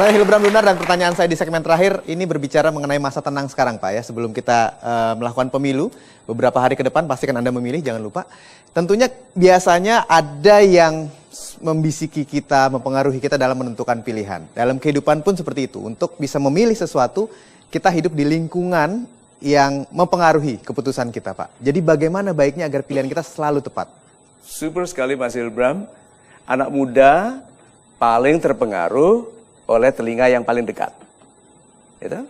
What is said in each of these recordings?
Saya Hilbram Lunar dan pertanyaan saya di segmen terakhir ini berbicara mengenai masa tenang sekarang Pak ya. Sebelum kita melakukan pemilu, beberapa hari ke depan pastikan Anda memilih, jangan lupa. Tentunya biasanya ada yang membisiki kita, mempengaruhi kita dalam menentukan pilihan. Dalam kehidupan pun seperti itu. Untuk bisa memilih sesuatu, kita hidup di lingkungan yang mempengaruhi keputusan kita Pak. Jadi bagaimana baiknya agar pilihan kita selalu tepat? Super sekali Mas Hilbram. Anak muda paling terpengaruh oleh telinga yang paling dekat. Gitu?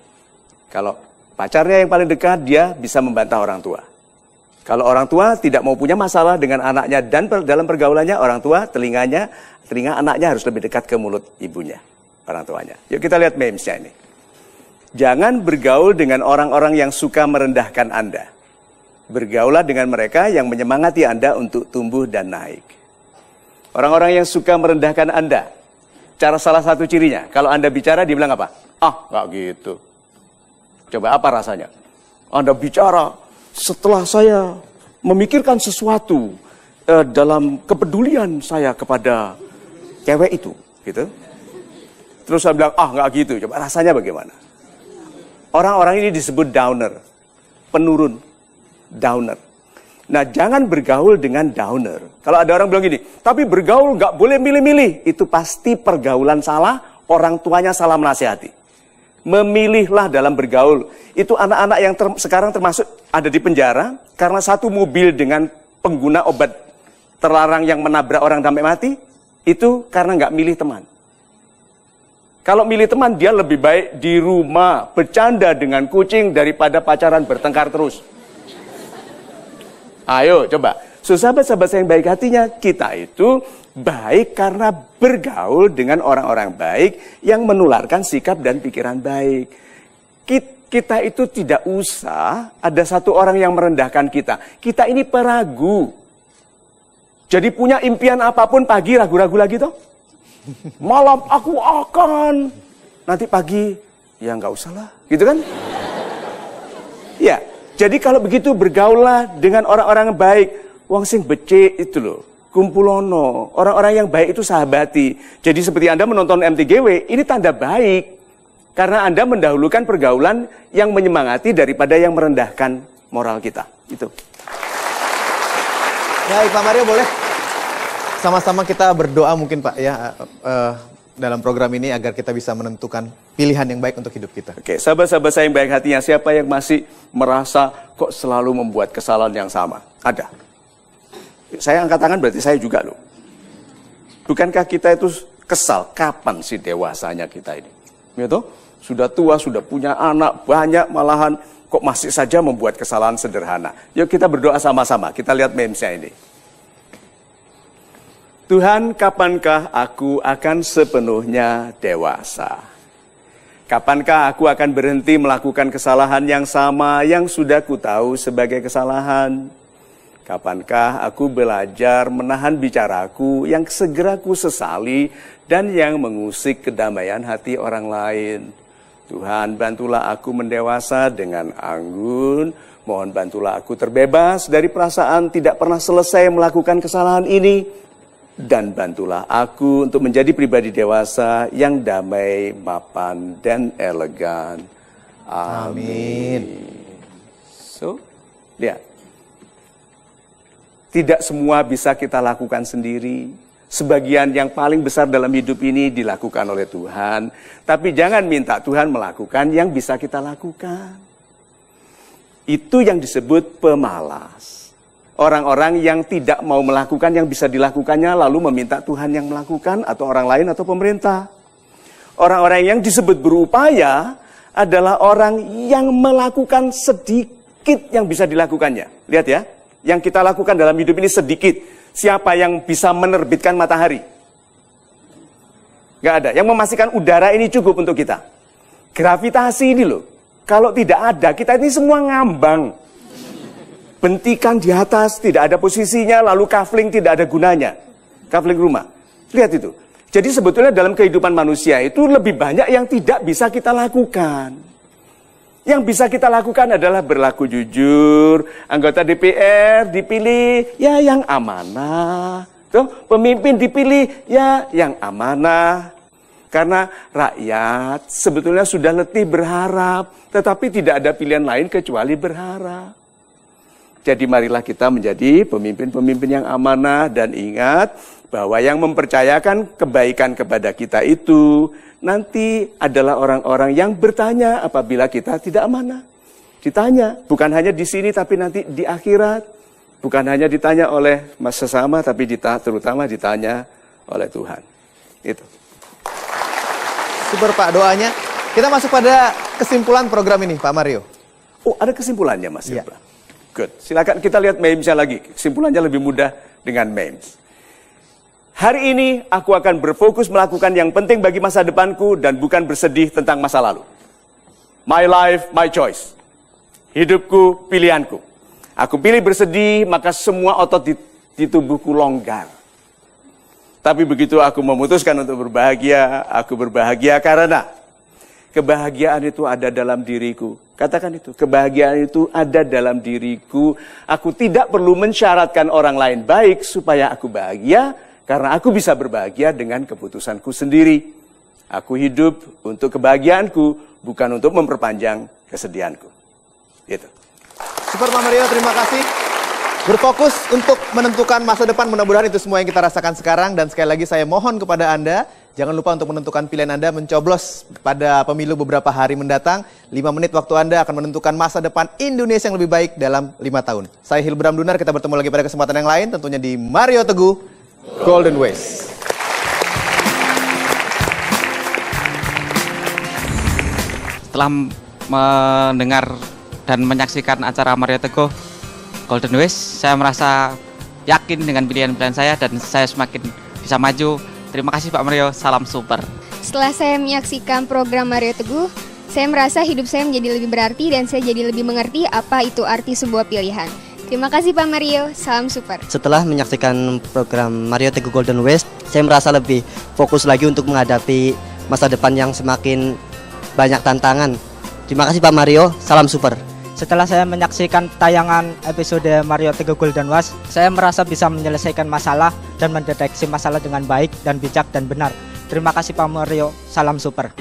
Kalau pacarnya yang paling dekat, dia bisa membantah orang tua. Kalau orang tua tidak mau punya masalah dengan anaknya dan dalam pergaulannya, orang tua telinga anaknya harus lebih dekat ke mulut ibunya, orang tuanya. Yuk kita lihat memesnya ini. Jangan bergaul dengan orang-orang yang suka merendahkan Anda. Bergaulah dengan mereka yang menyemangati Anda untuk tumbuh dan naik. Orang-orang yang suka merendahkan Anda, cara salah satu cirinya, kalau Anda bicara, dia bilang apa? Ah, nggak gitu. Coba apa rasanya? Anda bicara, setelah saya memikirkan sesuatu dalam kepedulian saya kepada cewek itu, gitu. Terus saya bilang, ah nggak gitu. Coba rasanya bagaimana? Orang-orang ini disebut downer, penurun, downer. Nah, jangan bergaul dengan downer. Kalau ada orang bilang gini, tapi bergaul nggak boleh milih-milih. Itu pasti pergaulan salah, orang tuanya salah menasihati. Memilihlah dalam bergaul. Itu anak-anak yang sekarang termasuk ada di penjara, karena satu mobil dengan pengguna obat terlarang yang menabrak orang sampai mati, itu karena nggak milih teman. Kalau milih teman, dia lebih baik di rumah, bercanda dengan kucing daripada pacaran bertengkar terus. Ayo coba, sahabat-sahabat saya yang baik hatinya, kita itu baik karena bergaul dengan orang-orang baik yang menularkan sikap dan pikiran baik. Kita itu tidak usah ada satu orang yang merendahkan kita. Kita ini peragu. Jadi punya impian apapun pagi ragu-ragu lagi toh. Malam aku akan, nanti pagi ya nggak usah lah, gitu kan? Ya. Jadi kalau begitu bergaulah dengan orang-orang baik. Wong sing becik itu loh, kumpulono. Orang-orang yang baik itu sahabati. Jadi seperti Anda menonton MTGW, ini tanda baik. Karena Anda mendahulukan pergaulan yang menyemangati daripada yang merendahkan moral kita. Itu. Baik Pak Mario, boleh sama-sama kita berdoa mungkin Pak ya. Dalam program ini agar kita bisa menentukan pilihan yang baik untuk hidup kita. Oke, sahabat-sahabat saya yang baik hatinya, siapa yang masih merasa kok selalu membuat kesalahan yang sama? Ada. Saya angkat tangan berarti saya juga loh. Bukankah kita itu kesal? Kapan sih dewasanya kita ini? Gitu? Sudah tua, sudah punya anak, banyak malahan kok masih saja membuat kesalahan sederhana. Yuk kita berdoa sama-sama, kita lihat memesnya ini. Tuhan, kapankah aku akan sepenuhnya dewasa? Kapankah aku akan berhenti melakukan kesalahan yang sama yang sudah ku tahu sebagai kesalahan? Kapankah aku belajar menahan bicaraku yang segera ku sesali dan yang mengusik kedamaian hati orang lain? Tuhan, bantulah aku mendewasa dengan anggun. Mohon bantulah aku terbebas dari perasaan tidak pernah selesai melakukan kesalahan ini. Dan bantulah aku untuk menjadi pribadi dewasa yang damai, mapan, dan elegan. Amin. So, lihat. Tidak semua bisa kita lakukan sendiri. Sebagian yang paling besar dalam hidup ini dilakukan oleh Tuhan. Tapi jangan minta Tuhan melakukan yang bisa kita lakukan. Itu yang disebut pemalas. Orang-orang yang tidak mau melakukan yang bisa dilakukannya lalu meminta Tuhan yang melakukan atau orang lain atau pemerintah. Orang-orang yang disebut berupaya adalah orang yang melakukan sedikit yang bisa dilakukannya. Lihat ya, yang kita lakukan dalam hidup ini sedikit. Siapa yang bisa menerbitkan matahari? Gak ada. Yang memastikan udara ini cukup untuk kita. Gravitasi ini loh. Kalau tidak ada, kita ini semua ngambang. Bentikan di atas, tidak ada posisinya, lalu kafling tidak ada gunanya. Kafling rumah. Lihat itu. Jadi sebetulnya dalam kehidupan manusia itu lebih banyak yang tidak bisa kita lakukan. Yang bisa kita lakukan adalah berlaku jujur, anggota DPR dipilih, ya yang amanah. Tuh, pemimpin dipilih, ya yang amanah. Karena rakyat sebetulnya sudah letih berharap, tetapi tidak ada pilihan lain kecuali berharap. Jadi marilah kita menjadi pemimpin-pemimpin yang amanah dan ingat bahwa yang mempercayakan kebaikan kepada kita itu nanti adalah orang-orang yang bertanya apabila kita tidak amanah. Ditanya, bukan hanya di sini tapi nanti di akhirat. Bukan hanya ditanya oleh mas sesama tapi terutama ditanya oleh Tuhan. Itu. Super Pak doanya. Kita masuk pada kesimpulan program ini Pak Mario. Oh, ada kesimpulannya Mas Iya. Ibra. Good. Silakan kita lihat memesnya lagi. Kesimpulannya lebih mudah dengan memes. Hari ini aku akan berfokus melakukan yang penting bagi masa depanku dan bukan bersedih tentang masa lalu. My life, my choice. Hidupku, pilihanku. Aku pilih bersedih, maka semua otot di tubuhku longgar. Tapi begitu aku memutuskan untuk berbahagia, aku berbahagia karena kebahagiaan itu ada dalam diriku. Katakan itu, kebahagiaan itu ada dalam diriku. Aku tidak perlu mensyaratkan orang lain baik supaya aku bahagia, karena aku bisa berbahagia dengan keputusanku sendiri. Aku hidup untuk kebahagiaanku, bukan untuk memperpanjang kesedihanku. Gitu. Super Pak Mario, terima kasih. Berfokus untuk menentukan masa depan, mudah-mudahan itu semua yang kita rasakan sekarang. Dan sekali lagi saya mohon kepada Anda, jangan lupa untuk menentukan pilihan Anda, mencoblos pada pemilu beberapa hari mendatang. 5 menit waktu Anda akan menentukan masa depan Indonesia yang lebih baik dalam 5 tahun. Saya Hilbram Dunar, kita bertemu lagi pada kesempatan yang lain, tentunya di Mario Teguh, Golden Ways. Setelah mendengar dan menyaksikan acara Mario Teguh Golden Ways, saya merasa yakin dengan pilihan-pilihan saya dan saya semakin bisa maju. Terima kasih Pak Mario, salam super. Setelah saya menyaksikan program Mario Teguh, saya merasa hidup saya menjadi lebih berarti dan saya jadi lebih mengerti apa itu arti sebuah pilihan. Terima kasih Pak Mario, salam super. Setelah menyaksikan program Mario Teguh Golden Ways, saya merasa lebih fokus lagi untuk menghadapi masa depan yang semakin banyak tantangan. Terima kasih Pak Mario, salam super. Setelah saya menyaksikan tayangan episode Mario Teguh Golden Ways, saya merasa bisa menyelesaikan masalah dan mendeteksi masalah dengan baik dan bijak dan benar. Terima kasih Pak Mario, salam super.